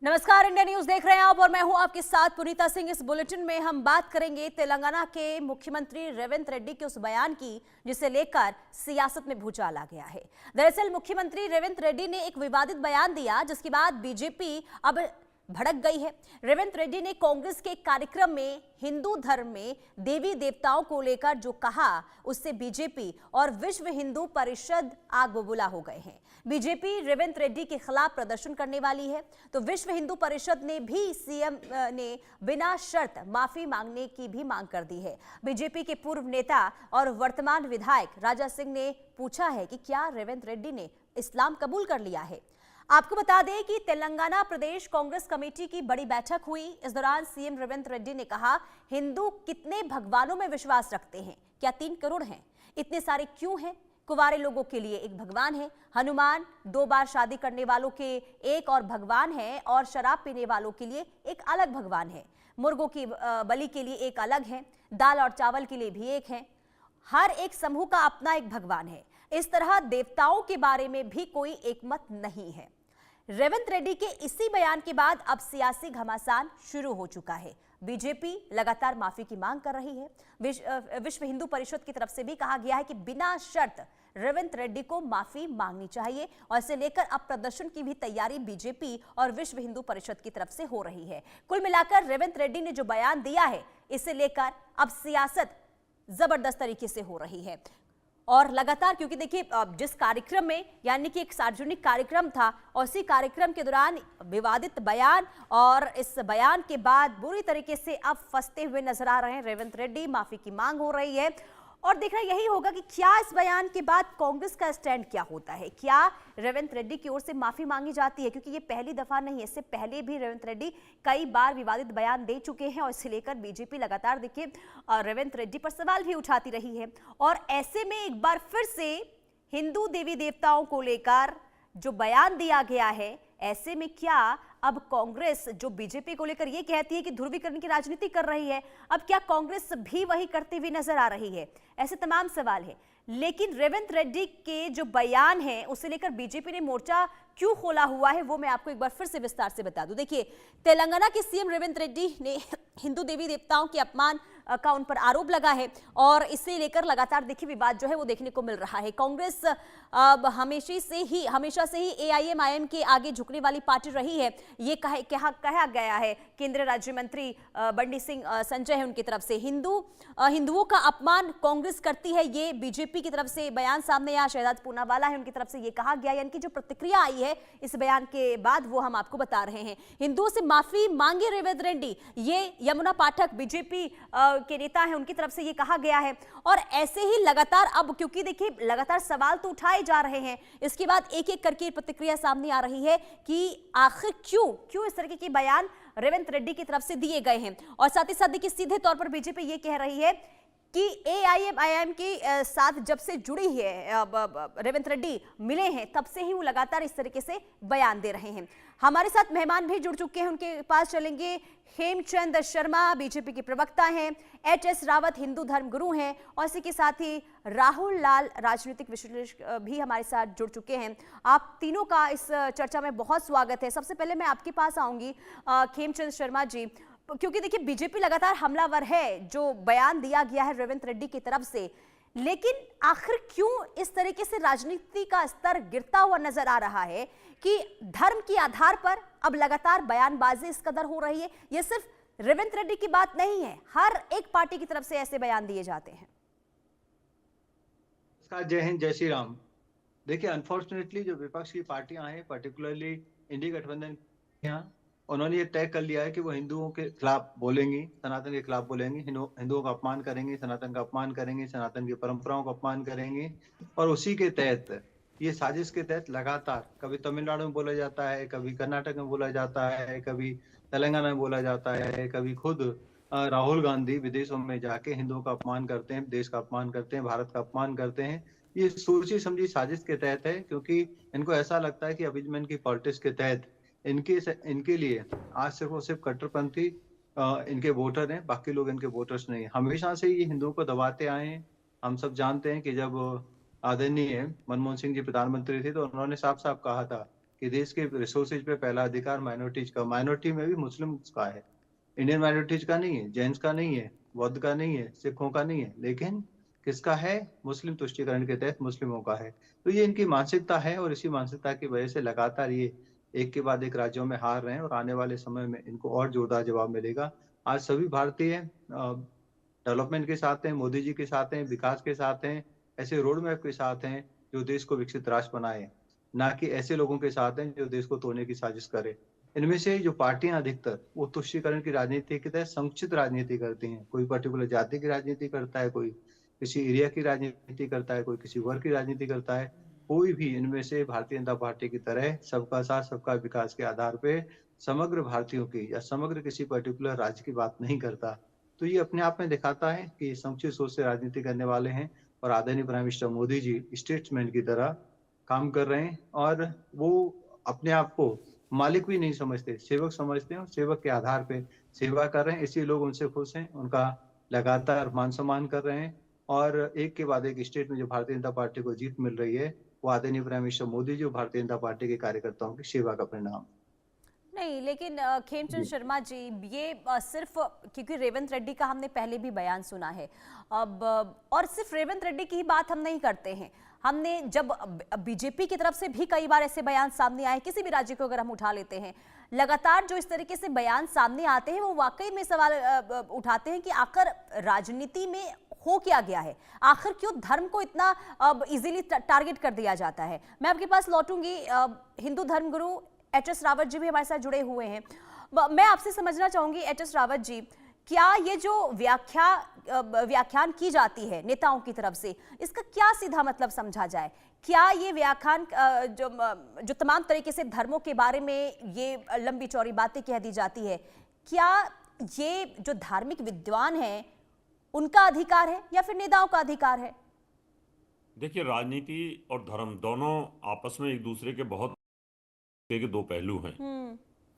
नमस्कार, India news देख रहे हैं आप और मैं हूं आपके साथ पुनीता सिंह। इस बुलेटिन में हम बात करेंगे तेलंगाना के मुख्यमंत्री रेवंत रेड्डी के उस बयान की जिसे लेकर सियासत में भूचाल आ गया है। दरअसल मुख्यमंत्री रेवंत रेड्डी ने एक विवादित बयान दिया जिसके बाद बीजेपी अब भड़क गई है। रेवंत रेड्डी ने कांग्रेस के कार्यक्रम में हिंदू धर्म में देवी देवताओं को लेकर जो कहा उससे बीजेपी और विश्व हिंदू परिषद आग बबूला हो गए हैं। बीजेपी रेवंत रेड्डी के खिलाफ प्रदर्शन करने वाली है तो विश्व हिंदू परिषद ने भी सीएम ने बिना शर्त माफी मांगने की भी मांग कर दी है। बीजेपी के पूर्व नेता और वर्तमान विधायक राजा सिंह ने पूछा है कि क्या रेवंत रेड्डी ने इस्लाम कबूल कर लिया है। आपको बता दें कि तेलंगाना प्रदेश कांग्रेस कमेटी की बड़ी बैठक हुई। इस दौरान सीएम रेवंत रेड्डी ने कहा, हिंदू कितने भगवानों में विश्वास रखते हैं? क्या 3 करोड़ हैं? इतने सारे क्यों हैं? कुंवारे लोगों के लिए एक भगवान है, हनुमान 2 बार शादी करने वालों के एक और भगवान है और शराब पीने वालों के लिए एक अलग भगवान है। मुर्गों की बलि के लिए एक अलग है, दाल और चावल के लिए भी एक है। हर एक समूह का अपना एक भगवान है। इस तरह देवताओं के बारे में भी कोई एक मत नहीं है। रेवंत रेड्डी के इसी बयान के बाद अब सियासी घमासान शुरू हो चुका है। बीजेपी लगातार माफी की मांग कर रही है। विश्व हिंदू परिषद की तरफ से भी कहा गया है कि बिना शर्त रेवंत रेड्डी को माफी मांगनी चाहिए और इसे लेकर अब प्रदर्शन की भी तैयारी बीजेपी और विश्व हिंदू परिषद की तरफ से हो रही है। कुल मिलाकर रेवंत रेड्डी ने जो बयान दिया है इसे लेकर अब सियासत जबरदस्त तरीके से हो रही है और लगातार, क्योंकि देखिए जिस कार्यक्रम में यानी कि एक सार्वजनिक कार्यक्रम था और उसी कार्यक्रम के दौरान विवादित बयान और इस बयान के बाद बुरी तरीके से अब फंसते हुए नजर आ रहे हैं रेवंत रेड्डी। माफी की मांग हो रही है और देखना यही होगा कि क्या इस बयान के बाद कांग्रेस का स्टैंड क्या होता है। क्या रेवंत रेड्डी की ओर से माफी मांगी जाती है, क्योंकि ये पहली दफा नहीं है, इससे पहले भी रेवंत रेड्डी कई बार विवादित बयान दे चुके हैं और इसे लेकर बीजेपी लगातार देखिए रेवंत रेड्डी पर सवाल भी उठाती रही है। और ऐसे में एक बार फिर से हिंदू देवी देवताओं को लेकर जो बयान दिया गया है, ऐसे में क्या अब कांग्रेस जो बीजेपी को लेकर ये कहती है कि ध्रुवीकरण की राजनीति कर रही है, अब क्या कांग्रेस भी वही करती हुई नजर आ रही है? ऐसे तमाम सवाल है। लेकिन रेवंत रेड्डी के जो बयान है उसे लेकर बीजेपी ने मोर्चा क्यों खोला हुआ है वो मैं आपको एक बार फिर से विस्तार से बता दूं। देखिए, तेलंगाना के सीएम रेवंत रेड्डी ने हिंदू देवी देवताओं के अपमान का उन पर आरोप लगा है और इसे लेकर लगातार देखिए विवाद जो है वो देखने को मिल रहा है। कांग्रेस हमेशा से ही एआईएमआईएम के आगे झुकने वाली पार्टी रही है, ये कहा गया है। केंद्रीय राज्य मंत्री बंडी सिंह संजय है उनकी तरफ से। हिंदुओं का अपमान कांग्रेस करती है, ये बीजेपी की तरफ से बयान सामने आया। शहजाद पूनावाला है उनकी तरफ से ये कहा गया, यानी कि जो प्रतिक्रिया आई है इस बयान के बाद वो हम आपको बता रहे हैं। हिंदुओं से माफी मांगे रेवंत रेड्डी, ये यमुना पाठक बीजेपी के नेता हैं उनकी तरफ से ये कहा गया है। और ऐसे ही लगातार अब, क्योंकि देखिए लगातार सवाल तो उठाए जा रहे हैं, इसके बाद एक एक करके प्रतिक्रिया सामने आ रही है कि आखिर क्यों इस तरह के बयान रेवंत रेड्डी की तरफ से दिए गए हैं। और साथ ही साथ देखिए सीधे तौर पर बीजेपी ये कह रही है कि एआईएमआईएम के साथ जब से जुड़ी है रेवंत रेड्डी मिले हैं तब से ही वो लगातार इस तरीके से बयान दे रहे हैं। हमारे साथ मेहमान भी जुड़ चुके हैं, उनके पास चलेंगे। हेमचंद शर्मा बीजेपी के प्रवक्ता हैं, एचएस रावत हिंदू धर्म गुरु हैं और इसी के साथ ही राहुल लाल राजनीतिक विश्लेषक भी हमारे साथ जुड़ चुके हैं। आप तीनों का इस चर्चा में बहुत स्वागत है। सबसे पहले मैं आपके पास आऊंगी हेमचंद शर्मा जी, क्योंकि देखिए बीजेपी लगातार हमलावर है जो बयान दिया गया है रेवंत रेड्डी की तरफ से, लेकिन आखिर क्यों इस तरीके से राजनीति का स्तर गिरता हुआ नजर आ रहा है कि धर्म के आधार पर अब लगातार बयानबाजी इस कदर हो रही है? यह सिर्फ रेवंत रेड्डी की बात नहीं है, हर एक पार्टी की तरफ से ऐसे बयान दिए जाते हैं। जय हिंद, जय श्री राम। देखिए, अनफॉर्चुनेटली जो विपक्ष की पार्टियां हैं, पर्टिकुलरली इंडिया गठबंधन यहाँ, उन्होंने ये तय कर लिया है कि वो हिंदुओं के खिलाफ बोलेंगी, सनातन के खिलाफ बोलेंगी, हिंदुओं का अपमान करेंगे, सनातन का अपमान करेंगे, सनातन की परंपराओं का अपमान करेंगे। और उसी के तहत, ये साजिश के तहत लगातार कभी तमिलनाडु में बोला जाता है, कभी कर्नाटक में बोला जाता है, कभी तेलंगाना में बोला जाता है, कभी खुद राहुल गांधी विदेशों में जाके हिंदुओं का अपमान करते हैं, देश का अपमान करते हैं, भारत का अपमान करते हैं। ये सोची समझी साजिश के तहत है, क्योंकि इनको ऐसा लगता है कि अभिजमन की पॉलिटिक्स के तहत इनके लिए आज सिर्फ और सिर्फ कट्टरपंथी इनके वोटर हैं, बाकी लोग इनके वोटर्स नहीं हैं। हमेशा से ये हिंदुओं को दबाते आए हैं। हम सब जानते हैं कि जब आदरणीय मनमोहन सिंह जी प्रधानमंत्री थे तो उन्होंने साफ साफ कहा था कि देश के रिसोर्सेज पे पहला अधिकार माइनॉरिटीज का, माइनॉरिटी में भी मुस्लिम्स का है, इंडियन माइनॉरिटीज का नहीं है, जैन्स का नहीं है, बौद्ध का नहीं है, सिखों का नहीं है, लेकिन किसका है? मुस्लिम तुष्टीकरण के तहत मुस्लिमों का है। तो ये इनकी मानसिकता है और इसी मानसिकता की वजह से लगातार ये एक के बाद एक राज्यों में हार रहे हैं और आने वाले समय में इनको और जोरदार जवाब मिलेगा। आज सभी भारतीय डेवलपमेंट के साथ हैं, मोदी जी के साथ हैं, विकास के साथ हैं, ऐसे रोड मैप के साथ हैं जो देश को विकसित राष्ट्र बनाए, ना कि ऐसे लोगों के साथ हैं जो देश को तोड़ने की साजिश करे। इनमें से जो पार्टियां अधिकतर वो तुष्टीकरण की राजनीति के तहत संकुचित राजनीति करती हैं। कोई पर्टिकुलर जाति की राजनीति करता है, कोई किसी एरिया की राजनीति करता है, कोई किसी वर्ग की राजनीति करता है। कोई भी इनमें से भारतीय जनता पार्टी की तरह सबका साथ सबका विकास के आधार पे समग्र भारतीयों की या समग्र किसी पर्टिकुलर राज्य की बात नहीं करता। तो ये अपने आप में दिखाता है कि समुचित सोच से राजनीति करने वाले हैं और आदरणीय prime minister Modi ji statesman की तरह काम कर रहे हैं और वो अपने आप को मालिक भी नहीं समझते, सेवक समझते हैं और सेवक के आधार पे सेवा कर रहे हैं। इसलिए लोग उनसे खुश हैं, उनका लगातार मान सम्मान कर रहे हैं और एक के बाद एक स्टेट में जो भारतीय जनता पार्टी को जीत मिल रही है वो आदरणीय प्राइम मिनिस्टर मोदी जी और भारतीय जनता पार्टी के कार्यकर्ताओं की सेवा का परिणाम। नहीं, लेकिन खेमचंद जी। शर्मा जी, ये सिर्फ क्योंकि रेवंत रेड्डी का हमने पहले भी बयान सुना है अब, और सिर्फ रेवंत रेड्डी की ही बात हम नहीं करते हैं। हमने जब बीजेपी की तरफ से भी कई बार ऐसे बयान सामने आए, किसी भी राज्य को अगर हम उठा लेते हैं, लगातार जो इस तरीके से बयान सामने आते हैं वो वाकई में सवाल उठाते हैं कि आखिर राजनीति में हो क्या गया है, आखिर क्यों धर्म को इतना इजीली टारगेट कर दिया जाता है। मैं आपके पास लौटूंगी, हिंदू धर्मगुरु एच.एस. रावत जी भी हमारे साथ जुड़े हुए हैं। मैं आपसे समझना चाहूंगी एच.एस. रावत जी, क्या ये जो व्याख्यान की जाती है नेताओं की तरफ से, इसका क्या सीधा मतलब समझा जाए? क्या ये व्याख्यान जो तमाम तरीके से धर्मों के बारे में ये लंबी चौड़ी बातें कह दी जाती है, क्या ये जो धार्मिक विद्वान हैं उनका अधिकार है या फिर नेताओं का अधिकार है? देखिए, राजनीति और धर्म दोनों आपस में एक दूसरे के बहुत के दो पहलू हैं।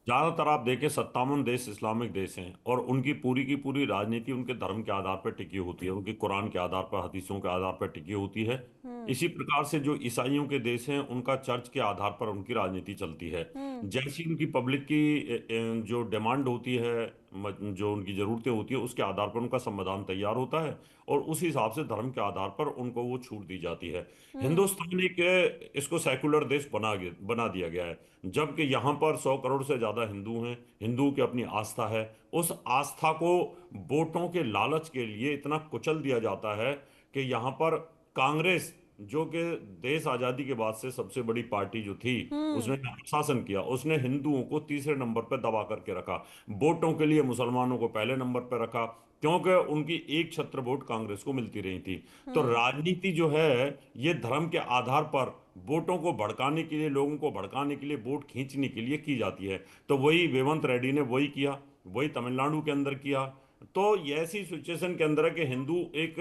ज्यादातर आप देखें 57 देश इस्लामिक देश हैं और उनकी की पूरी राजनीति उनके धर्म के आधार पर टिकी होती है, उनके कुरान के आधार पर, हदीसों के आधार पर टिकी होती है। इसी प्रकार से जो ईसाइयों के देश हैं उनका चर्च के आधार पर उनकी राजनीति चलती है। जैसी उनकी पब्लिक की जो डिमांड होती है, जो उनकी जरूरतें होती है, उसके आधार पर उनका संविधान तैयार होता है और उस हिसाब से धर्म के आधार पर उनको वो छूट दी जाती है। हिंदुस्तान एक इसको सेकुलर देश बना दिया गया है, जबकि यहाँ पर 100 करोड़ से ज्यादा हिंदू हैं, हिंदुओं की अपनी आस्था है। उस आस्था को वोटों के लालच के लिए इतना कुचल दिया जाता है कि यहाँ पर कांग्रेस, जो कि देश आजादी के बाद से सबसे बड़ी पार्टी जो थी, उसने शासन किया, उसने हिंदुओं को तीसरे नंबर पर दबा करके रखा, वोटों के लिए मुसलमानों को पहले नंबर पर रखा, क्योंकि उनकी एक छत्र वोट कांग्रेस को मिलती रही थी। तो राजनीति जो है ये धर्म के आधार पर वोटों को भड़काने के लिए, लोगों को भड़काने के लिए, वोट खींचने के लिए की जाती है। तो वही रेवंत रेड्डी ने वही किया, वही तमिलनाडु के अंदर किया। तो ये ऐसी सिचुएशन के अंदर है कि हिंदू एक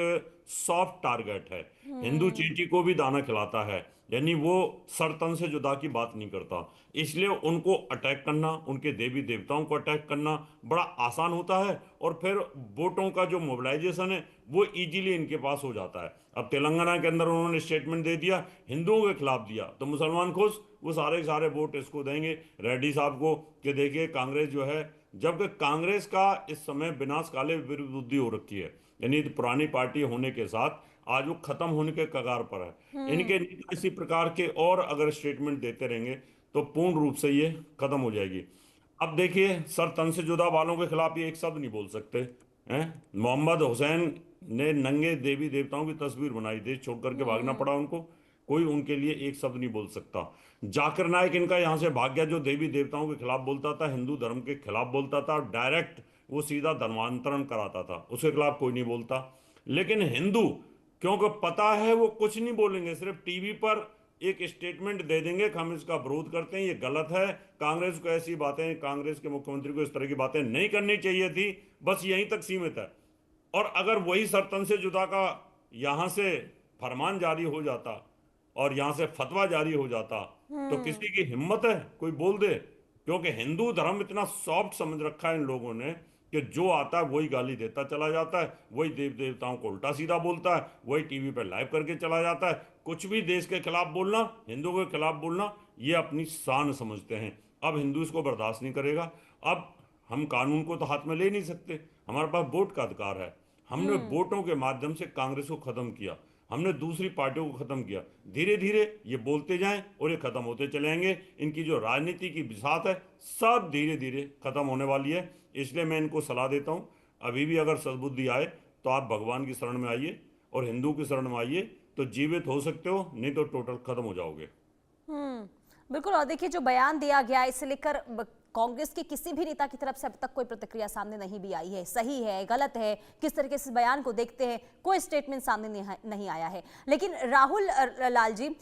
सॉफ्ट टारगेट है, हिंदू चींटी को भी दाना खिलाता है, यानी वो सर तन से जुदा की बात नहीं करता। इसलिए उनको अटैक करना, उनके देवी देवताओं को अटैक करना बड़ा आसान होता है और फिर वोटों का जो मोबिलाइजेशन है वो इजीली इनके पास हो जाता है। अब तेलंगाना के अंदर उन्होंने स्टेटमेंट दे दिया, हिंदुओं के खिलाफ दिया, तो मुसलमान खुश, वो सारे के सारे वोट इसको देंगे रेड्डी साहब को कि देखिए कांग्रेस जो है, जबकि कांग्रेस का इस समय विनाश काले विरोधी हो रखी है, यानी पुरानी पार्टी होने के साथ आज वो खत्म होने के कगार पर है। इनके नेता इसी प्रकार के और अगर स्टेटमेंट देते रहेंगे तो पूर्ण रूप से ये खत्म हो जाएगी। अब देखिए, सर तन से जुदा वालों के खिलाफ ये एक शब्द नहीं बोल सकते हैं। मोहम्मद हुसैन ने नंगे देवी देवताओं की तस्वीर बनाई, देश छोड़ करके भागना पड़ा उनको, कोई उनके लिए एक शब्द नहीं बोल सकता। जाकिर नायक इनका यहाँ से भाग गया, जो देवी देवताओं के खिलाफ बोलता था, हिंदू धर्म के खिलाफ बोलता था, डायरेक्ट वो सीधा धर्मांतरण कराता था, उसके खिलाफ कोई नहीं बोलता। लेकिन हिंदू, क्योंकि पता है वो कुछ नहीं बोलेंगे, सिर्फ टीवी पर एक स्टेटमेंट दे देंगे कि हम इसका विरोध करते हैं, ये गलत है, कांग्रेस को ऐसी बातें, कांग्रेस के मुख्यमंत्री को इस तरह की बातें नहीं करनी चाहिए थी, बस यहीं तक सीमित है। और अगर वही सरतन से जुदा का यहां से फरमान जारी हो जाता और यहां से फतवा जारी हो जाता तो किसी की हिम्मत है कोई बोल दे? क्योंकि हिंदू धर्म इतना सॉफ्ट समझ रखा है इन लोगों ने कि जो आता है वही गाली देता चला जाता है, वही देव देवताओं को उल्टा सीधा बोलता है, वही टीवी पर लाइव करके चला जाता है। कुछ भी देश के खिलाफ बोलना, हिंदुओं के खिलाफ बोलना, ये अपनी शान समझते हैं। अब हिंदू इसको बर्दाश्त नहीं करेगा। अब हम कानून को तो हाथ में ले नहीं सकते, हमारे पास वोट का अधिकार है। हमने वोटों के माध्यम से कांग्रेस को खत्म किया, हमने दूसरी पार्टियों को खत्म किया। धीरे धीरे ये बोलते जाएं और ये खत्म होते चले जाएंगे। इनकी जो राजनीति की बिसात है सब धीरे धीरे खत्म होने वाली है। इसलिए मैं इनको सलाह देता हूं, अभी भी अगर सद्बुद्धि आए तो आप भगवान की शरण में आइए और हिंदू की शरण में आइए, तो जीवित हो सकते हो, नहीं तो टोटल खत्म हो जाओगे। बिल्कुल। और देखिए, जो बयान दिया गया इसे लेकर कांग्रेस के किसी भी नेता की तरफ से अब तक कोई प्रतिक्रिया सामने नहीं भी आई है। सही है, गलत है, किस तरीके से बयान को देखते हैं, कोई स्टेटमेंट सामने नहीं आया है। लेकिन राहुल लाल जी,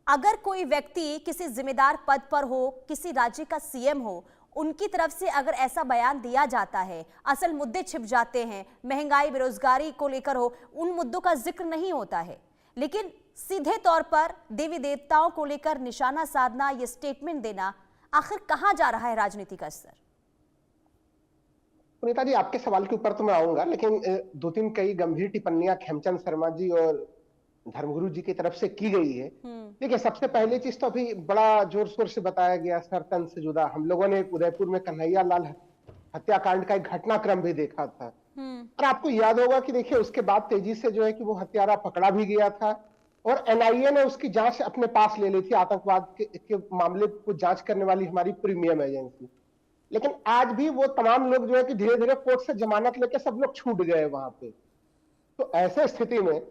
अगर कोई व्यक्ति किसी जिम्मेदार पद पर हो, किसी राज्य का सीएम हो, उनकी तरफ से अगर ऐसा बयान दिया जाता है, असल मुद्दे छिप जाते हैं, महंगाई बेरोजगारी को लेकर हो, उन मुद्दों का जिक्र नहीं होता है, लेकिन सीधे तौर पर देवी देवताओं को लेकर निशाना साधना, ये स्टेटमेंट देना, आखिर कहां जा रहा है राजनीति का स्तर? पुनीता जी, आपके सवाल के ऊपर तो मैं आऊंगा, लेकिन दो तीन कई गंभीर टिप्पणियां खेमचंद शर्मा जी और धर्मगुरु जी की तरफ से की गई है। देखिए, सबसे पहली चीज तो अभी बड़ा जोर शोर से बताया गया, सरतन से जुदा। हम लोगों ने उदयपुर में कन्हैया लाल हत्याकांड का एक घटनाक्रम भी देखा था, और आपको याद होगा कि देखिए उसके बाद तेजी से जो है कि वो हत्यारा पकड़ा भी गया था और एनआईए ने उसकी जांच अपने पास ले ली थी, आतंकवाद के मामले को जांच करने वाली हमारी प्रीमियम एजेंसी। लेकिन आज भी वो तमाम लोग जो है कि धीरे धीरे कोर्ट से जमानत लेके सब लोग छूट गए वहां पे। तो ऐसे स्थिति में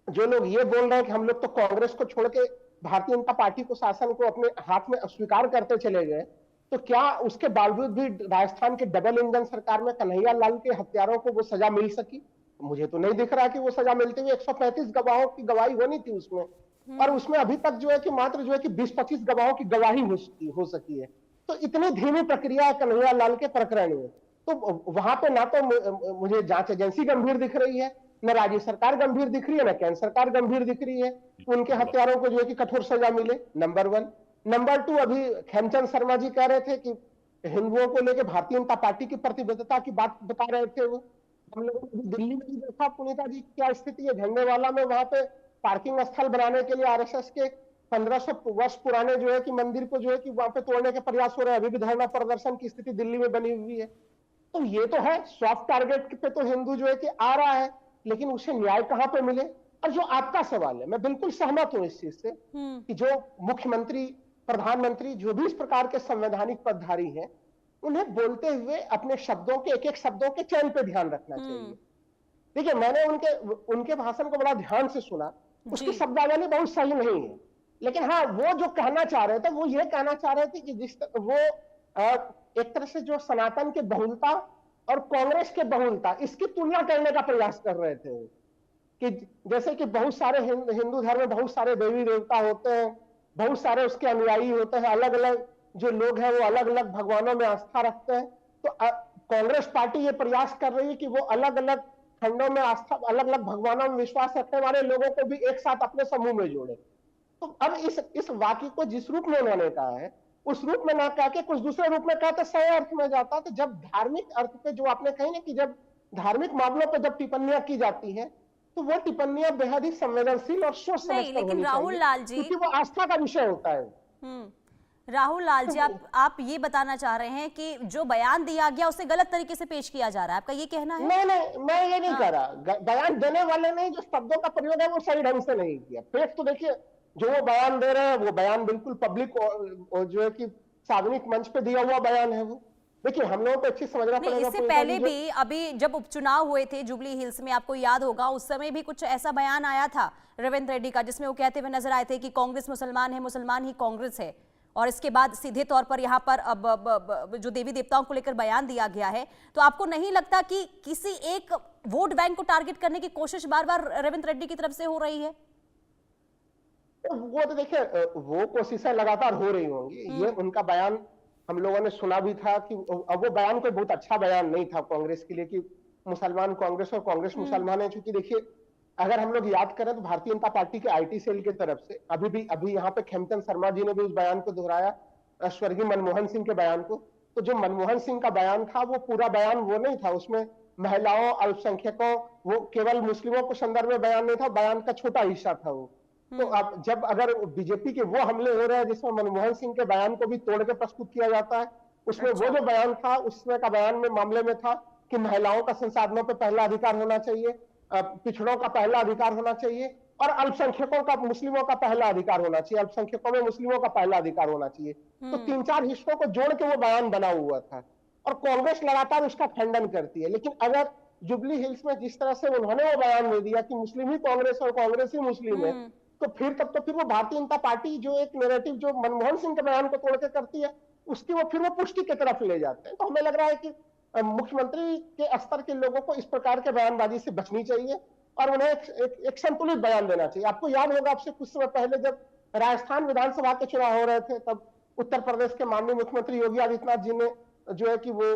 जो लोग ये बोल रहे हैं कि हम लोग तो कांग्रेस को छोड़ के भारतीय जनता पार्टी को, शासन को अपने हाथ में अस्वीकार करते चले गए, तो क्या उसके बावजूद भी राजस्थान के डबल इंजन सरकार में कन्हैया लाल के हत्यारों को वो सजा मिल सकी? मुझे तो नहीं दिख रहा कि वो सजा मिलती हुई। 135 गवाहों की गवाही होनी थी उसमें, और उसमें अभी तक जो है कि मात्र जो है कि 20-25 गवाहों की गवाही हो सकी है। तो इतनी धीमी प्रक्रिया है कन्हैया लाल के प्रकरण में। तो वहां पे ना तो मुझे जांच एजेंसी गंभीर दिख रही है, न राज्य सरकार गंभीर दिख रही है, न केंद्र सरकार गंभीर दिख रही है। उनके हत्यारों को जो है कि कठोर सजा मिले, नंबर 1। नंबर 2, अभी खेमचंद शर्मा जी कह रहे थे कि हिंदुओं को लेकर भारतीय जनता पार्टी की प्रतिबद्धता की बात बता रहे थे। वो हम लोगों ने दिल्ली में भी देखा पुनीता जी क्या स्थिति है। झंडेवाला में वहां पे पार्किंग स्थल बनाने के लिए आरएसएस के 1500 वर्ष पुराने जो है कि मंदिर को जो है कि वहां पे तोड़ने के प्रयास हो रहे हैं। अभी भी धरना प्रदर्शन की स्थिति दिल्ली में बनी हुई है। तो ये तो है, सॉफ्ट टारगेट पे तो हिंदू जो है कि आ रहा है, लेकिन उसे न्याय कहां पे मिले? और जो आपका सवाल है, मैं बिल्कुल सहमत हूं इस चीज से कि जो मुख्यमंत्री, प्रधानमंत्री, जो भी इस प्रकार के संवैधानिक पदधारी हैं, उन्हें बोलते हुए अपने शब्दों के, एक एक शब्दों के चयन पे ध्यान रखना चाहिए। देखिए, मैंने उनके भाषण को बड़ा ध्यान से सुना। उसकी शब्दावली बहुत सही नहीं है, लेकिन हाँ, वो जो कहना चाह रहे थे, वो ये कहना चाह रहे थे कि वो एक तरह से जो सनातन के बहुलता और कांग्रेस के बहुलता, इसकी तुलना करने का प्रयास कर रहे थे कि जैसे कि बहुत सारे हिंदू धर्म में बहुत सारे देवी देवता होते हैं, बहुत सारे उसके अनुयायी होते हैं, अलग अलग जो लोग हैं वो अलग अलग भगवानों में आस्था रखते हैं। तो कांग्रेस पार्टी ये प्रयास कर रही है कि वो अलग अलग खंडों में आस्था, अलग अलग भगवानों में विश्वास रखने वाले लोगों को भी एक साथ अपने समूह में जोड़े। तो अब इस वाक्य को जिस रूप में उन्होंने कहा है, उस रूप में ना कह के कुछ दूसरे रूप में कहते सही अर्थ में जाता। तो जब धार्मिक अर्थ पे जो आपने कही ना कि जब धार्मिक मामलों पर जब टिप्पणियां की जाती हैं, तो वो टिप्पणियां बेहद ही संवेदनशील और सोच समझ कर होनी राहुल लाल जी, क्योंकि वो आस्था का विषय होता है। राहुल लाल जी, आप ये बताना चाह रहे हैं कि जो बयान दिया गया उसे गलत तरीके से पेश किया जा रहा है, आपका ये कहना है? नहीं, मैं ये नहीं कह रहा। बयान देने वाले ने जो शब्दों का प्रयोग है वो सही ढंग से नहीं किया। पेश तो देखिए, जो वो बयान दे रहे हैं वो बयान बिल्कुल पब्लिक और जो है कि सार्वजनिक मंच पे दिया हुआ बयान है। वो देखिए, हम लोगों को अच्छी समझना पड़ेगा। इससे पहले भी अभी जब उपचुनाव हुए थे जुबली हिल्स में, आपको याद होगा, उस समय भी कुछ ऐसा बयान आया था रेवंत रेड्डी का, जिसमें वो कहते हुए नजर आए थे कि कांग्रेस मुसलमान है, मुसलमान ही कांग्रेस है। और इसके बाद सीधे तौर पर यहाँ पर अब जो देवी देवताओं को लेकर बयान दिया गया है, तो आपको नहीं लगता कि किसी एक वोट बैंक को टारगेट करने की कोशिश बार बार रेवंत रेड्डी की तरफ से हो रही है? वो तो देखिए, वो कोशिशें लगातार हो रही होंगी। ये उनका बयान हम लोगों ने सुना भी था कि अब वो बयान कोई बहुत अच्छा बयान नहीं था कांग्रेस के लिए कि मुसलमान कांग्रेस और कांग्रेस मुसलमान है। क्योंकि देखिए, अगर हम लोग याद करें तो भारतीय जनता पार्टी के आईटी सेल की तरफ से अभी यहाँ पे खेमचंद शर्मा जी ने भी उस बयान को दोहराया, स्वर्गीय मनमोहन सिंह के बयान को, तो जो मनमोहन सिंह का बयान था वो पूरा बयान वो नहीं था, उसमें महिलाओं, अल्पसंख्यकों, वो केवल मुस्लिमों को संदर्भ में बयान नहीं था, बयान का छोटा हिस्सा था वो। तो अब जब अगर बीजेपी के वो हमले हो रहे हैं जिसमें मनमोहन सिंह के बयान को भी तोड़ के प्रस्तुत किया जाता है, उसमें वो जो बयान था, उसमें का बयान में मामले में था कि महिलाओं का संसाधनों पर पहला अधिकार होना चाहिए, पिछड़ों का पहला अधिकार होना चाहिए, और अल्पसंख्यकों का, मुस्लिमों का पहला अधिकार होना चाहिए, अल्पसंख्यकों में मुस्लिमों का पहला अधिकार होना चाहिए। तो 3-4 हिस्सों को जोड़ के वो बयान बना हुआ था, और कांग्रेस लगातार उसका खंडन करती है। लेकिन अगर जुबली हिल्स में जिस तरह से उन्होंने वो बयान दे दिया कि मुस्लिम ही कांग्रेस और कांग्रेस ही मुस्लिम है, तो फिर वो भारतीय जनता पार्टी जो एक नैरेटिव जो मनमोहन सिंह के बयान को तोड़ के करती है, उसकी वो फिर वो पुष्टि की तरफ ले जाते हैं। तो हमें लग रहा है कि मुख्यमंत्री के स्तर के लोगों को इस प्रकार के बयानबाजी से बचनी चाहिए और उन्हें एक संतुलित बयान देना चाहिए। आपको याद होगा, आपसे कुछ समय पहले जब राजस्थान विधानसभा के चुनाव हो रहे थे, तब उत्तर प्रदेश के माननीय मुख्यमंत्री योगी आदित्यनाथ जी ने जो है कि वो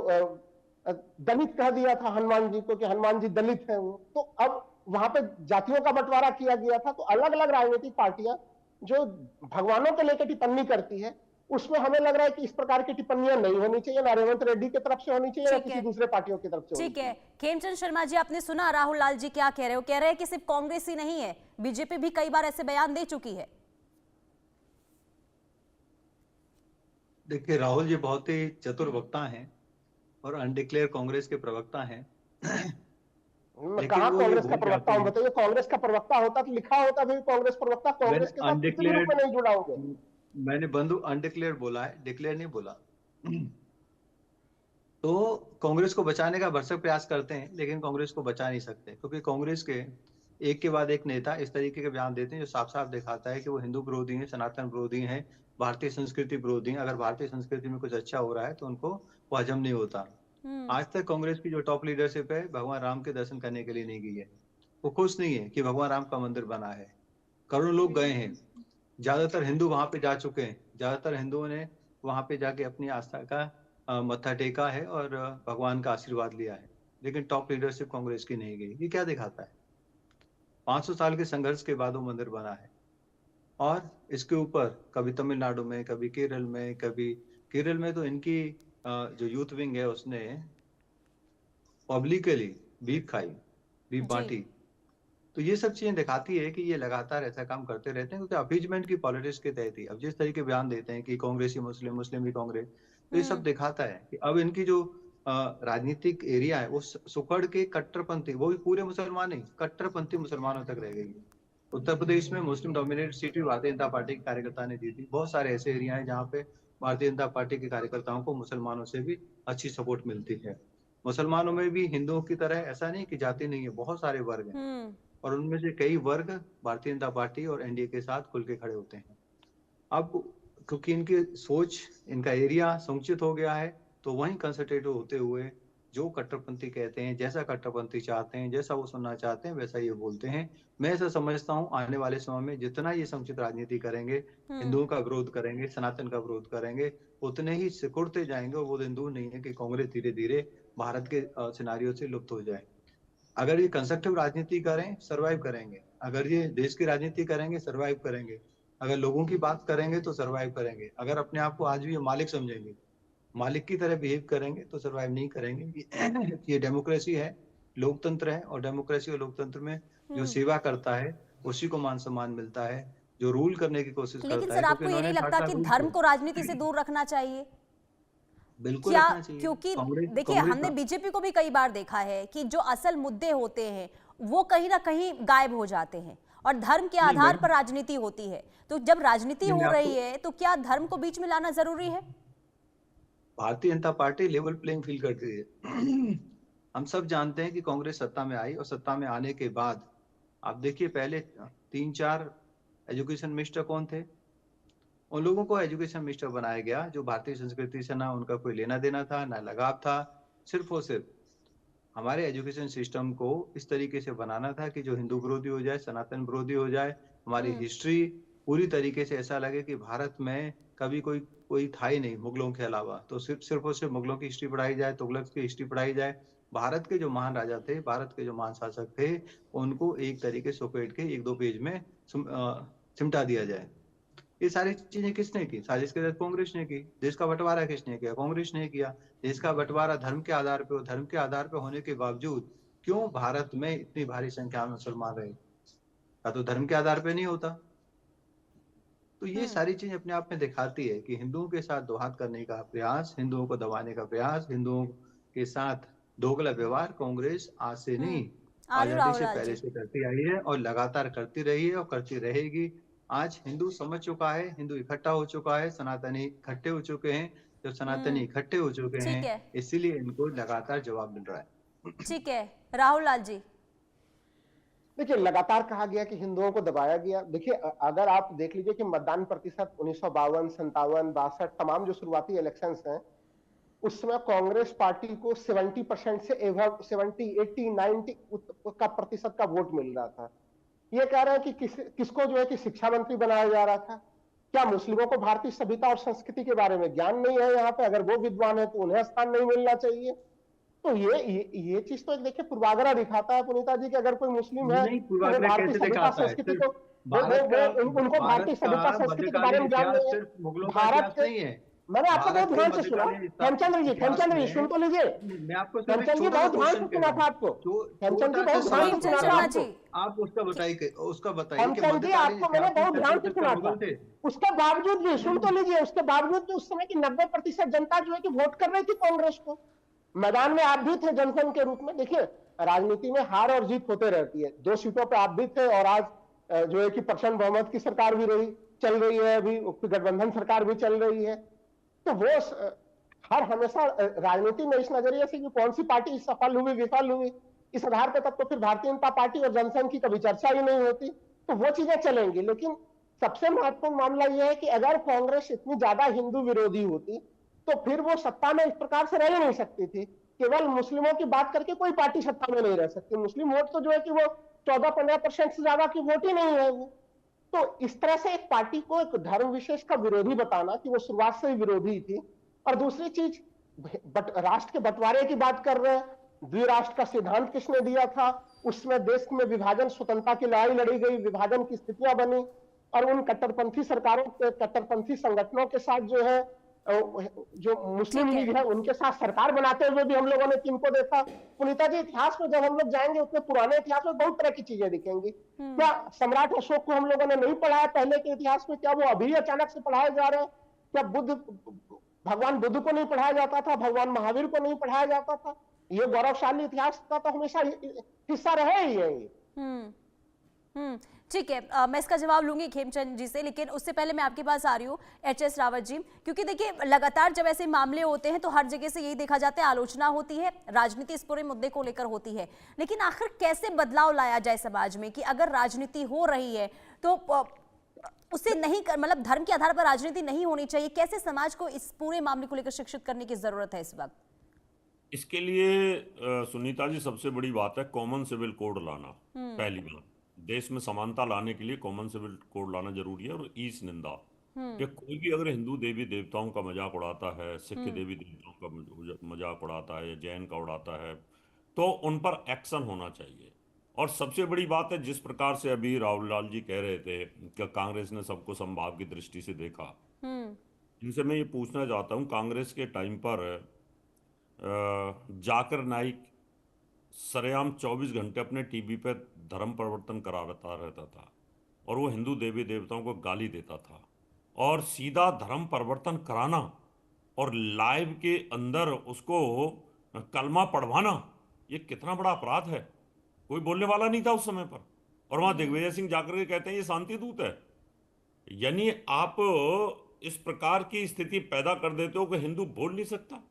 दलित कह दिया था हनुमान जी को, कि हनुमान जी दलित हैं वो। तो अब वहां पे जातियों का बंटवारा किया गया था। तो अलग अलग राजनीतिक पार्टियां जो भगवानों को लेकर टिप्पणी करती है, उसमें हमें लग रहा है कि इस प्रकार की टिप्पणियां नहीं होनी चाहिए, ना रेवंत रेड्डी की तरफ से होनी चाहिए, ना किसी दूसरे पार्टियों की तरफ से होनी ठीक है। चाहिए। खेमचंद शर्मा जी, आपने सुना राहुल लाल जी क्या कह रहे हो? कह रहे हैं कि सिर्फ कांग्रेस ही नहीं है, बीजेपी भी कई बार ऐसे बयान दे चुकी है। देखिए, राहुल जी बहुत ही चतुर वक्ता हैं और अनडिक्लेयर कांग्रेस के प्रवक्ता हैं। मैं लेकिन कहा वो ये कांग्रेस का भूल प्रवक्ता जाते हूं? हैं, बताइए, कांग्रेस का प्रवक्ता होता तो लिखा होता भी कांग्रेस प्रवक्ता, मैंने कांग्रेस के साथ किसी भी रूप अनडिक्लेयर्ड में नहीं जुड़ा होंगे। मैंने बंधु अनडिक्लेयर बोला है, डिक्लेयर नहीं बोला। तो कांग्रेस को बचाने का भरसक प्रयास करते हैं, लेकिन कांग्रेस को बचा नहीं सकते, क्योंकि कांग्रेस के एक के बाद एक नेता इस तरीके के बयान देते हैं जो साफ साफ दिखाता है कि वो हिंदू विरोधी हैं, सनातन विरोधी हैं, भारतीय संस्कृति विरोधी हैं। अगर भारतीय संस्कृति में कुछ अच्छा हो रहा है तो उनको वो हजम नहीं होता। आज तक कांग्रेस की जो टॉप लीडरशिप है, भगवान राम के दर्शन करने के लिए नहीं गई है। वो खुश नहीं है कि भगवान राम का मंदिर बना है। करोड़ों लोग गए हैं, ज्यादातर हिंदू वहां पे जा चुके हैं, ज्यादातर हिंदुओं ने वहां पे जाके अपनी आस्था का मत्था टेका है और भगवान का आशीर्वाद लिया है। लेकिन टॉप लीडरशिप कांग्रेस की नहीं गई। ये क्या दिखाता है? 500 साल के संघर्ष के बाद वो मंदिर बना है, और इसके ऊपर कभी तमिलनाडु में, कभी केरल में, कभी केरल में तो इनकी जो यूथ विंग है उसने पब्लिकली बीफ खाई, बीफ बांटी। तो ये सब चीजें दिखाती है कि ये लगातार ऐसा काम करते रहते हैं, क्योंकि अपीजमेंट की पॉलिटिक्स के तहत ही अब जिस तरीके बयान देते हैं कि कांग्रेसी मुस्लिम, मुस्लिम भी कांग्रेस, तो ये सब दिखाता है कि अब इनकी जो राजनीतिक एरिया है वो सुकड़ के कट्टरपंथी, वो भी पूरे मुसलमान नहीं, कट्टरपंथी मुसलमानों तक रह गई है। उत्तर प्रदेश में मुस्लिम डोमिनेटेड सीट भी भारतीय जनता पार्टी के कार्यकर्ता ने जीती। बहुत सारे ऐसे एरिया हैं जहाँ पे भारतीय जनता पार्टी के कार्यकर्ताओं को मुसलमानों से भी अच्छी सपोर्ट मिलती है। मुसलमानों में भी हिंदुओं की तरह ऐसा नहीं कि जाति नहीं है, बहुत सारे वर्ग हैं, और उनमें से कई वर्ग भारतीय जनता पार्टी और एनडीए के साथ खुल के खड़े होते हैं। अब क्योंकि इनकी सोच, इनका एरिया संकुचित हो गया है, तो वहीं कंसंट्रेट होते हुए जो कट्टरपंथी कहते हैं, जैसा कट्टरपंथी चाहते हैं, जैसा वो सुनना चाहते हैं, वैसा ये बोलते हैं। मैं ऐसा समझता हूँ आने वाले समय में जितना ये संकुचित राजनीति करेंगे, हिंदुओं का विरोध करेंगे, सनातन का विरोध करेंगे, उतने ही सिकुड़ते जाएंगे, और वो दिन दूर नहीं है कि कांग्रेस धीरे धीरे भारत के सिनारियों से लुप्त हो जाए। अगर ये कंस्ट्रक्टिव राजनीति करें, सरवाइव करेंगे। अगर ये देश की राजनीति करेंगे, सरवाइव करेंगे। अगर लोगों की बात करेंगे तो सरवाइव करेंगे। अगर अपने आप को आज भी ये मालिक समझेंगे, मालिक की तरह बिहेव करेंगे, तो सरवाइव नहीं करेंगे। ये डेमोक्रेसी है, लोकतंत्र है, और डेमोक्रेसी और लोकतंत्र में जो सेवा करता है उसी को मान सम्मान मिलता है, जो रूल करने की कोशिश लेकिन करता सर, है। आपको ये नहीं लगता कि धर्म को राजनीति से दूर रखना चाहिए? बिल्कुल क्या? रखना चाहिए। क्योंकि देखिए, कांग्रेस हमने बीजेपी को भी कई बार देखा है कि जो असल मुद्दे होते हैं वो कहीं ना कहीं गायब हो जाते हैं, और धर्म के आधार पर राजनीति होती है। तो जब राजनीति हो रही है तो क्या धर्म को बीच में लाना जरूरी है? Bharatiya Janata party level playing field करती है। हम सब जानते हैं कि कांग्रेस सत्ता में आई, और सत्ता में आने के बाद आप देखिए, पहले 3-4 एजुकेशन मिनिस्टर कौन थे? उन लोगों को एजुकेशन मिनिस्टर बनाया गया जो भारतीय संस्कृति से ना उनका कोई लेना देना था, ना लगाव था। सिर्फ और सिर्फ हमारे एजुकेशन सिस्टम को इस तरीके से बनाना था कि जो हिंदू विरोधी हो जाए, सनातन विरोधी हो जाए, हमारी हिस्ट्री पूरी तरीके से ऐसा लगे कि भारत में कभी कोई था ही नहीं मुगलों के अलावा। तो सिर्फ और सिर्फ मुगलों की हिस्ट्री पढ़ाई जाए, तुगलक की हिस्ट्री पढ़ाई जाए। भारत के जो महान राजा थे, भारत के जो महान शासक थे, उनको एक तरीके से सपेट के 1-2 पेज में सिमटा दिया जाए। ये सारी चीजें किसने की? साजिश के तहत कांग्रेस ने की। देश का बंटवारा किसने किया? कांग्रेस ने किया। देश का बंटवारा धर्म के आधार पे, धर्म के आधार पे होने के बावजूद क्यों भारत में इतनी भारी संख्या में मुसलमान रहे? का तो धर्म के आधार पे नहीं होता। तो ये सारी चीज अपने आप में दिखाती है कि हिंदुओं के साथ दोहात करने का प्रयास, हिंदुओं को दबाने का प्रयास, हिंदुओं के साथ दोगला व्यवहार कांग्रेस आज से नहीं, आर्य आजादी राहुल से लाल पहले जी। से करती आई है और लगातार करती रही है और करती रहेगी। आज हिंदू समझ चुका है, हिंदू इकट्ठा हो चुका है, सनातनी इकट्ठे हो चुके हैं। जब सनातनी इकट्ठे हो चुके ठीक हैं, है, इसीलिए इनको लगातार जवाब मिल रहा है। ठीक है। राहुल लाल जी। देखिए, लगातार कहा गया कि हिंदुओं को दबाया गया। देखिए, अगर आप देख लीजिए कि मतदान प्रतिशत 1952, 57, 62 तमाम जो शुरुआती इलेक्शंस हैं, उस समय कांग्रेस पार्टी को 70% से एवं 70, 80, 90 का प्रतिशत का वोट मिल रहा था। ये कह रहे हैं कि किसको जो है कि शिक्षा मंत्री बनाया जा रहा था। क्या मुस्लिमों को भारतीय सभ्यता और संस्कृति के बारे में ज्ञान नहीं है? यहाँ पे अगर वो विद्वान है तो उन्हें स्थान नहीं मिलना चाहिए। तो ये चीज तो एक देखिए पूर्वाग्रह दिखाता है पुनीता जी कि अगर कोई मुस्लिम है नहीं, तो वो पूर्वाग्रह भारतीय कैसे सभ्यता दिखाता है? संस्कृति सिर्फ को उनको भारतीय भारत का सभ्यता संस्कृति के बारे मध्यकालीन में ज्ञान इतिहास नहीं है। सिर्फ मुगलों का भारत इतिहास के नहीं है। मैंने आपको बहुत भारत के ध्यान से सुना। मध्यकालीन हेमचंद्र इतिहास जी सुन में तो लीजिए। मैं आपको सिर्फ एक हेमचंद जी छोटा सा बहुत ध्यान क्वेश्चन से कह सुना रहा था हूँ। आपको। हेमचंद जी छोटा सा बहुत ध्यान सवाल से हेमचंद सुना था शर्मा आपको। जी। आप उसका बताइए, उसका बताइए कि हेमचंद जी मध्यकालीन आपको मैंने इतिहास में बहुत ध्यान से छत्रपति सुना था। मुगल थे। उसके बावजूद भी सुन तो लीजिए, उसके बावजूद भी उस समय की 90% जनता जो है कि वोट कर रही थी कांग्रेस को। मैदान में आप भी थे जनसंघ के रूप में। देखिए, राजनीति में हार और जीत होते रहती है। 2 सीटों पे आप भी थे और आज जो है कि प्रचंड बहुमत की सरकार भी चल रही है, अभी गठबंधन सरकार भी चल रही है। तो वो हर हमेशा राजनीति में इस नजरिए से कि कौन सी पार्टी सफल हुई विफल हुई, इस आधार पर तब तो फिर भारतीय जनता पार्टी और जनसंघ की कभी चर्चा ही नहीं होती। तो वो चीजें चलेंगी। लेकिन सबसे महत्वपूर्ण मामला यह है कि अगर कांग्रेस इतनी ज्यादा हिंदू विरोधी होती तो फिर वो सत्ता में इस प्रकार से रह ही नहीं सकती थी। केवल मुस्लिमों की बात करके कोई पार्टी सत्ता में नहीं रह सकती। मुस्लिम वोट तो जो है कि वो 14-15% से ज्यादा की वोट ही नहीं है वो। तो इस तरह से एक पार्टी को एक धर्म विशेष का विरोधी बताना कि वो शुरुआत से ही विरोधी थी। और दूसरी चीज, राष्ट्र के बंटवारे की बात कर रहे हैं। द्विराष्ट्र का सिद्धांत किसने दिया था? उसमें देश में विभाजन, स्वतंत्रता की लड़ाई लड़ी गई, विभाजन की स्थितियां बनी और उन कट्टरपंथी सरकारों के, कट्टरपंथी संगठनों के साथ जो है जो मुस्लिम ठीक है। लीग है उनके साथ सरकार बनाते हुए भी हम लोगों ने किनको देखा। पुनीता जी, इतिहास में जब हम लोग जाएंगे उसमें पुराने इतिहास में बहुत तरह की चीजें दिखेंगी। क्या सम्राट अशोक को हम लोगों ने नहीं पढ़ाया पहले के इतिहास में? क्या वो अभी अचानक से पढ़ाए जा रहे हैं? क्या भगवान बुद्ध को नहीं पढ़ाया जाता था? भगवान महावीर को नहीं पढ़ाया जाता था? ये गौरवशाली इतिहास का तो हमेशा हिस्सा रहे ही है ये। ठीक है, मैं इसका जवाब लूंगी खेमचंद जी से, लेकिन उससे पहले मैं आपके पास आ रही हूँ एचएस रावत जी, क्योंकि देखिए लगातार जब ऐसे मामले होते हैं तो हर जगह से यही देखा जाता है, आलोचना होती है, राजनीति इस पूरे मुद्दे को लेकर होती है। लेकिन आखिर कैसे बदलाव लाया जाए समाज में कि अगर राजनीति हो रही है तो उसे नहीं कर, मतलब धर्म के आधार पर राजनीति नहीं होनी चाहिए। कैसे समाज को इस पूरे मामले को लेकर शिक्षित करने की जरूरत है इस वक्त? इसके लिए सुनीता जी सबसे बड़ी बात है कॉमन सिविल कोड लाना। पहली बात, देश में समानता लाने के लिए कॉमन सिविल कोड लाना जरूरी है। और ईस निंदा कि कोई भी अगर हिंदू देवी देवताओं का मजाक उड़ाता है, सिख देवी देवताओं का मजाक उड़ाता है या जैन का उड़ाता है तो उन पर एक्शन होना चाहिए। और सबसे बड़ी बात है, जिस प्रकार से अभी राहुल लाल जी कह रहे थे कि कांग्रेस ने सबको समभाव की दृष्टि से देखा, इनसे मैं ये पूछना चाहता हूँ, कांग्रेस के टाइम पर जाकिर नाइक सरेआम 24 घंटे अपने टीवी पे धर्म परिवर्तन कराता रहता था और वो हिंदू देवी देवताओं को गाली देता था। और सीधा धर्म परिवर्तन कराना और लाइव के अंदर उसको कलमा पढ़वाना, ये कितना बड़ा अपराध है। कोई बोलने वाला नहीं था उस समय पर। और वहाँ दिग्विजय सिंह जाकर के कहते हैं ये शांति दूत है। यानी आप इस प्रकार की स्थिति पैदा कर देते हो कि हिंदू बोल नहीं सकता।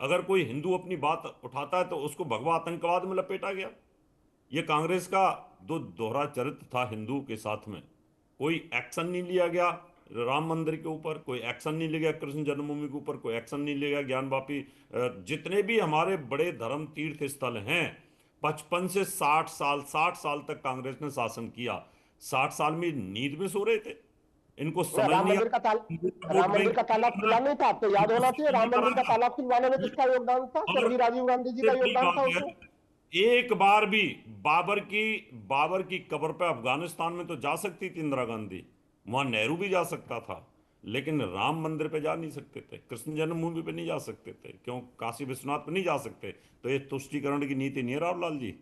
अगर कोई हिंदू अपनी बात उठाता है तो उसको भगवा आतंकवाद में लपेटा गया। ये कांग्रेस का दोहरा चरित्र था हिंदू के साथ में। कोई एक्शन नहीं लिया गया राम मंदिर के ऊपर, कोई एक्शन नहीं लिया गया कृष्ण जन्मभूमि के ऊपर, कोई एक्शन नहीं लिया गया ज्ञानवापी। जितने भी हमारे बड़े धर्म तीर्थ स्थल हैं 55 से 60 साल तक कांग्रेस ने शासन किया। 60 साल में नींद में सो रहे थे, इनको समझ राम नहीं मंदिर का ताला खुला नहीं था, आपको याद होना चाहिए। राम मंदिर का ताला खुलवाने में किसका योगदान था? स्वर्गीय राजीव गांधी जी का योगदान था उसमें। एक बार भी बाबर की कब्र पे अफगानिस्तान में तो जा सकती थी इंदिरा गांधी, वहां नेहरू भी जा सकता था, लेकिन राम मंदिर पे जा नहीं सकते थे, कृष्ण जन्मभूमि पे नहीं जा सकते थे, क्यों काशी विश्वनाथ पे नहीं जा सकते। तो ये तुष्टीकरण की नीति नहीं है रामलाल जी,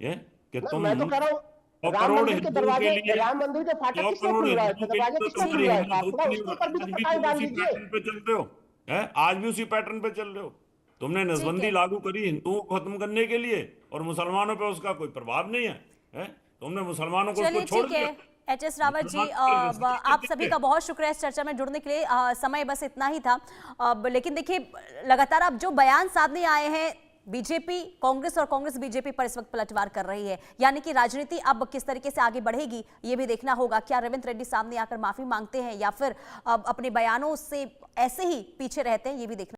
ये कि ना, तुम मैं तो कह रहा हूँ 100 राम करोड़ मंदिर के हिंदुओं के दरवाजे, लिए, राम मंदिर के फाटक 100 किसने करोड़ खुलवाए थे, हिंदुओं के दरवाजे लिए तो किसने तुम्हारी खुलवाए हिम्मत थे? होती थोड़ा नहीं, उसके ऊपर भी तो आज भी प्रकाश तुम डाल उसी दीजिए। पैटर्न पे चल रहे हो, है आज भी उसी पैटर्न पे चल रहे हो। तुमने ठीक नसबंदी है। लागू करी हिंदुओं को खत्म करने के लिए, और मुसलमानों पे उसका कोई प्रभाव नहीं है? तुमने मुसलमानों को उसको चलिए छोड़ ठीक दिया। है एच.एस. रावत जी, मुसलमानों को respect आप करते सभी थे। का बहुत शुक्रिया इस चर्चा में जुड़ने के लिए। समय बस इतना ही था। लेकिन देखिए, लगातार अब जो बयान सामने आए हैं, बीजेपी कांग्रेस और कांग्रेस बीजेपी पर इस वक्त पलटवार कर रही है, यानी कि राजनीति अब किस तरीके से आगे बढ़ेगी ये भी देखना होगा। क्या रेवंत रेड्डी सामने आकर माफी मांगते हैं या फिर अब अपने बयानों से ऐसे ही पीछे रहते हैं, ये भी देखना